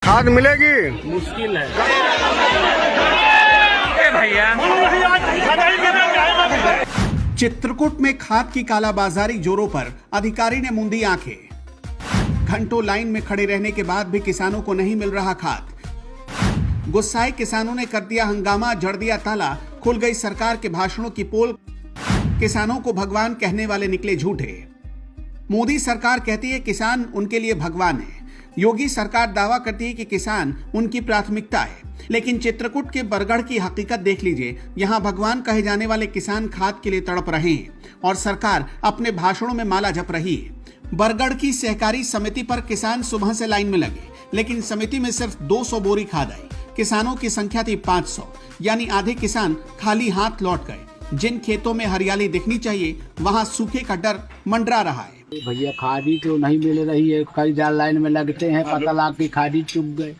खाद मिलेगी? मुश्किल है भैया। चित्रकूट में खाद की कालाबाजारी जोरों पर, अधिकारी ने मूंदी आंखें। घंटों लाइन में खड़े रहने के बाद भी किसानों को नहीं मिल रहा खाद। गुस्साए किसानों ने कर दिया हंगामा, जड़ दिया ताला, खुल गई सरकार के भाषणों की पोल। किसानों को भगवान कहने वाले निकले झूठे। मोदी सरकार कहती है किसान उनके लिए भगवान है। योगी सरकार दावा करती है कि किसान उनकी प्राथमिकता है। लेकिन चित्रकूट के बरगढ़ की हकीकत देख लीजिए। यहाँ भगवान कहे जाने वाले किसान खाद के लिए तड़प रहे हैं और सरकार अपने भाषणों में माला जप रही है। बरगढ़ की सहकारी समिति पर किसान सुबह से लाइन में लगे, लेकिन समिति में सिर्फ 200 बोरी खाद आई। किसानों की संख्या थी 500, यानी आधे किसान खाली हाथ लौट गए। जिन खेतों में हरियाली दिखनी चाहिए, वहां सूखे का डर मंडरा रहा है। भैया खादी तो नहीं मिल रही है, कई जाल लाइन में लगते हैं, पता लग के खादी चुप गए।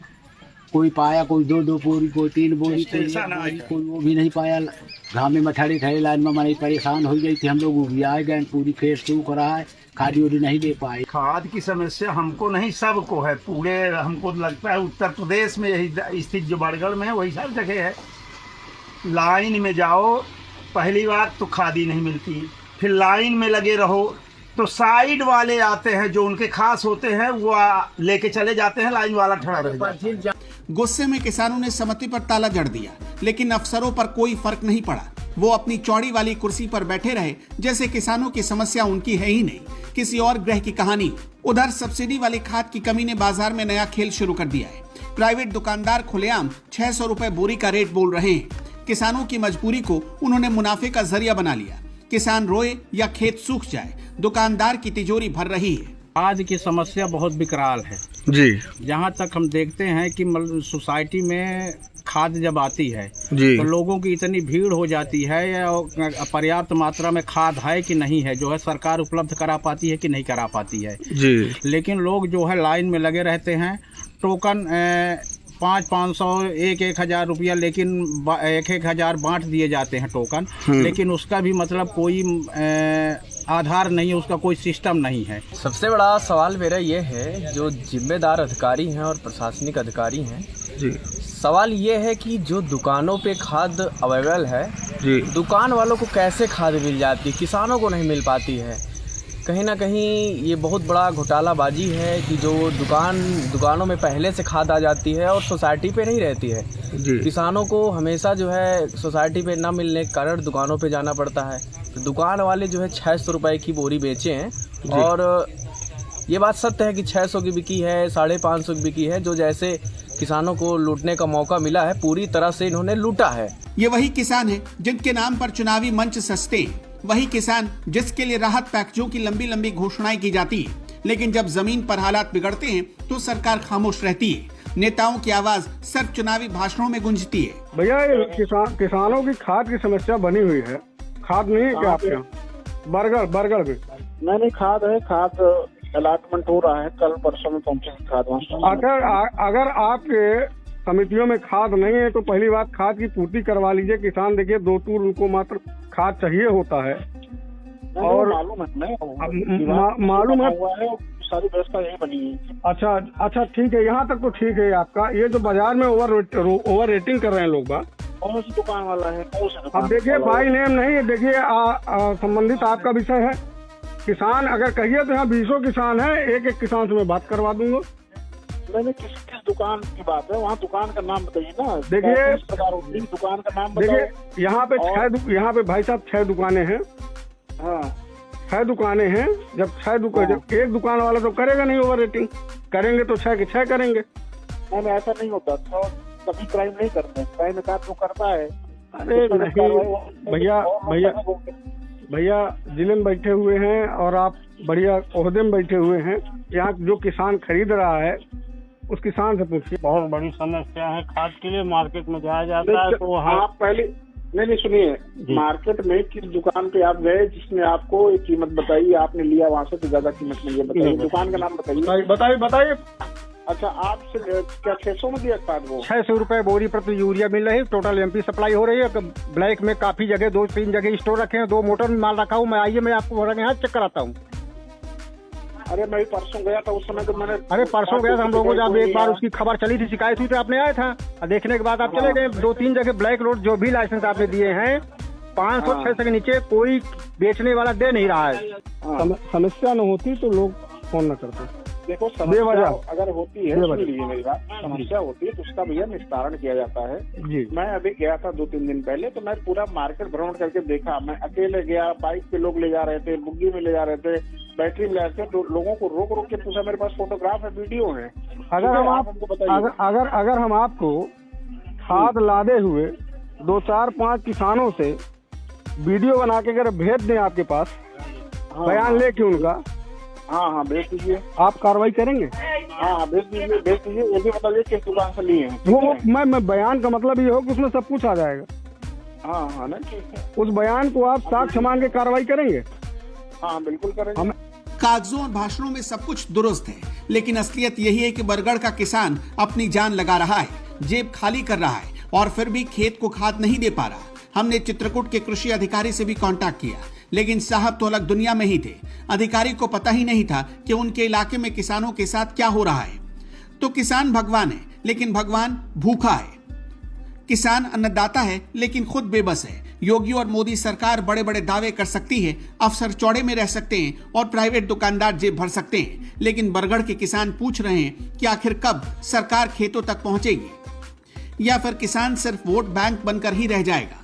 कोई पाया, कोई 2-2 बोरी, कोई 3 बोरी, कोई वो भी नहीं पाया। घामे में ठड़े लाइन में मैंने परेशान हो गई थी। हम लोग भी आए गए, पूरी खेत सूख रहा है, खादी उदी नहीं दे पाए। खाद की समस्या हमको नहीं, सबको है। पूरे हमको लगता है उत्तर प्रदेश में यही स्थिति जो बरगढ़ में है वही सब जगह है। लाइन में जाओ, पहली बात तो खादी नहीं मिलती, फिर लाइन में लगे रहो तो साइड वाले आते हैं जो उनके खास होते हैं, वो लेके चले जाते हैं, लाइन वाला खड़ा रह जाता है। गुस्से में किसानों ने समिति पर ताला जड़ दिया, लेकिन अफसरों पर कोई फर्क नहीं पड़ा। वो अपनी चौड़ी वाली कुर्सी पर बैठे रहे जैसे किसानों की समस्या उनकी है ही नहीं, किसी और ग्रह की कहानी। उधर सब्सिडी वाली खाद की कमी ने बाजार में नया खेल शुरू कर दिया है। प्राइवेट दुकानदार खुलेआम 600 रुपए बोरी का रेट बोल रहे हैं। किसानों की मजबूरी को उन्होंने मुनाफे का जरिया बना लिया। किसान रोए या खेत सूख जाए, दुकानदार की तिजोरी भर रही है। आज की समस्या बहुत विकराल है जी। जहाँ तक हम देखते हैं कि सोसाइटी में खाद जब आती है जी, तो लोगों की इतनी भीड़ हो जाती है, या पर्याप्त मात्रा में खाद है कि नहीं है, जो है सरकार उपलब्ध करा पाती है कि नहीं करा पाती है जी। लेकिन लोग जो है लाइन में लगे रहते हैं। टोकन 500-500, 1,000 रुपया, लेकिन 1,000 बांट दिए जाते हैं टोकन, लेकिन उसका भी मतलब कोई आधार नहीं है, उसका कोई सिस्टम नहीं है। सबसे बड़ा सवाल मेरा ये है, जो जिम्मेदार अधिकारी हैं और प्रशासनिक अधिकारी हैं जी, सवाल ये है कि जो दुकानों पे खाद अवेलेबल है जी, दुकान वालों को कैसे खाद मिल जाती है, किसानों को नहीं मिल पाती है। कहीं ना कहीं ये बहुत बड़ा घोटालाबाजी है कि जो दुकानों में पहले से खाद आ जाती है और सोसाइटी पे नहीं रहती है। जी। किसानों को हमेशा जो है सोसाइटी पे ना मिलने के कारण दुकानों पे जाना पड़ता है। तो दुकान वाले जो है 600 रुपये की बोरी बेचे हैं, और ये बात सत्य है कि 600 की बिकी है, 550 की बिकी है। जो जैसे किसानों को लूटने का मौका मिला है, पूरी तरह से इन्होंने लूटा है। ये वही किसान है जिनके नाम पर चुनावी मंच सस्ते, वही किसान जिसके लिए राहत पैकेजों की लंबी लंबी घोषणाएं की जाती है, लेकिन जब जमीन पर हालात बिगड़ते हैं तो सरकार खामोश रहती है। नेताओं की आवाज सिर्फ चुनावी भाषणों में गूंजती है। भैया ये किसानों की खाद की समस्या बनी हुई है। खाद नहीं है क्या आपके यहाँ? बरगढ़ में नहीं खाद है, खाद अलाटमेंट हो रहा है, कल परसों में पहुंचेगी खाद वहाँ। अगर आपके समितियों में खाद नहीं है तो पहली बात खाद की पूर्ति करवा लीजिए। किसान देखिए 2 टूर उनको मात्र खाद चाहिए होता है, और मालूम है सारी व्यवस्था यही बनी है। अच्छा ठीक है, यहाँ तक तो ठीक है आपका। ये जो बाजार में ओवर रेटिंग कर रहे हैं लोग बात, कौन सी दुकान वाला है, कौन सी दुकान? अब देखिए बाई नेम नहीं है, देखिए संबंधित आपका विषय है। किसान अगर कहिए तो यहाँ 20 किसान है, एक किसान से मैं बात करवा दूंगा। मैंने किस दुकान की बात है, वहाँ दुकान का नाम बताइए ना। देखिए दुकान का नाम देखिए, यहाँ पे भाई साहब 6 दुकानें हैं। हाँ 6 दुकानें हैं। जब 6 दुकान, जब एक दुकान वाला तो करेगा नहीं ओवर रेटिंग, करेंगे तो 6 के 6 करेंगे। नहीं ऐसा नहीं होता, तो कभी क्राइम नहीं करते, क्राइम का तो करता है। अरे नहीं भैया जिले में बैठे हुए हैं और आप बढ़िया ओहदे में बैठे हुए हैं। यहाँ जो किसान खरीद रहा है उस किसान से पूछिए। बहुत बड़ी समस्या है खाद के लिए। मार्केट में जाया जाता है तो वहाँ आप पहले नहीं सुनिए, मार्केट में किस दुकान पे आप गए जिसने आपको एक कीमत बताई, आपने लिया वहाँ से तो ज्यादा कीमत नहीं है, बताइए दुकान का नाम बताइए। अच्छा आपसे क्या 600 में दिया खाद? वो 600 रुपए बोरी प्रति यूरिया मिल रही है। टोटल एमपी सप्लाई हो रही है। ब्लैक में काफी जगह 2-3 जगह स्टोर रखे हैं, 2 मोटर में माल रखा हूँ मैं। आइए मैं आपको यहाँ चेक कराता हूँ। अरे मैं परसों गया था, उस समय तो मैंने अरे परसों गया था हम लोगों, जब एक बार उसकी खबर चली थी, शिकायत हुई थी, आपने आया था और देखने के बाद आप चले गए। 2-3 जगह ब्लैक रोड जो भी लाइसेंस आपने दिए हैं 500-600 के नीचे कोई बेचने वाला दे नहीं रहा है। समस्या न होती तो लोग फोन न करते। देखो समस्या अगर होती है, सुन लीजिए मेरी बात, समस्या होती है तो उसका भैया निस्तारण किया जाता है जी। मैं अभी गया था 2-3 दिन पहले, तो मैं पूरा मार्केट भ्रमण करके देखा। मैं अकेले गया, बाइक पे लोग ले जा रहे थे, बुग्गी में ले जा रहे थे, बैटरी में ले जा रहे थे, तो लोगों को रोक रोक के पूछा। मेरे पास फोटोग्राफ है, वीडियो है। अगर हम आपको खाद लादे हुए 2-4-5 किसानों से वीडियो बना के अगर भेज दें आपके पास, बयान लेके उनका, हाँ भेज दीजिए। आप कार्रवाई करेंगे? हाँ भेज दीजिए। ये भी बताइए किस दुकान से लिए हैं। वो मैं बयान का मतलब ये हो कि उसमें सब कुछ आ जाएगा। हाँ नहीं ठीक है। उस बयान को आप साक्ष्य मान के कार्रवाई करेंगे? हाँ बिल्कुल करेंगे। कागजों और भाषणों में सब कुछ दुरुस्त है, लेकिन असलियत यही है कि बरगढ़ का किसान अपनी जान लगा रहा है, जेब खाली कर रहा है और फिर भी खेत को खाद नहीं दे पा रहा। हमने चित्रकूट के कृषि अधिकारी से भी कांटेक्ट किया, लेकिन साहब तो अलग दुनिया में ही थे। अधिकारी को पता ही नहीं था कि उनके इलाके में किसानों के साथ क्या हो रहा है। तो किसान भगवान है, लेकिन भगवान भूखा है। किसान अन्नदाता है, लेकिन खुद बेबस है। योगी और मोदी सरकार बड़े बड़े दावे कर सकती है, अफसर चौड़े में रह सकते हैं और प्राइवेट दुकानदार जेब भर सकते हैं, लेकिन बरगढ़ के किसान पूछ रहे हैं कि आखिर कब सरकार खेतों तक पहुंचेगी, या फिर किसान सिर्फ वोट बैंक बनकर ही रह जाएगा।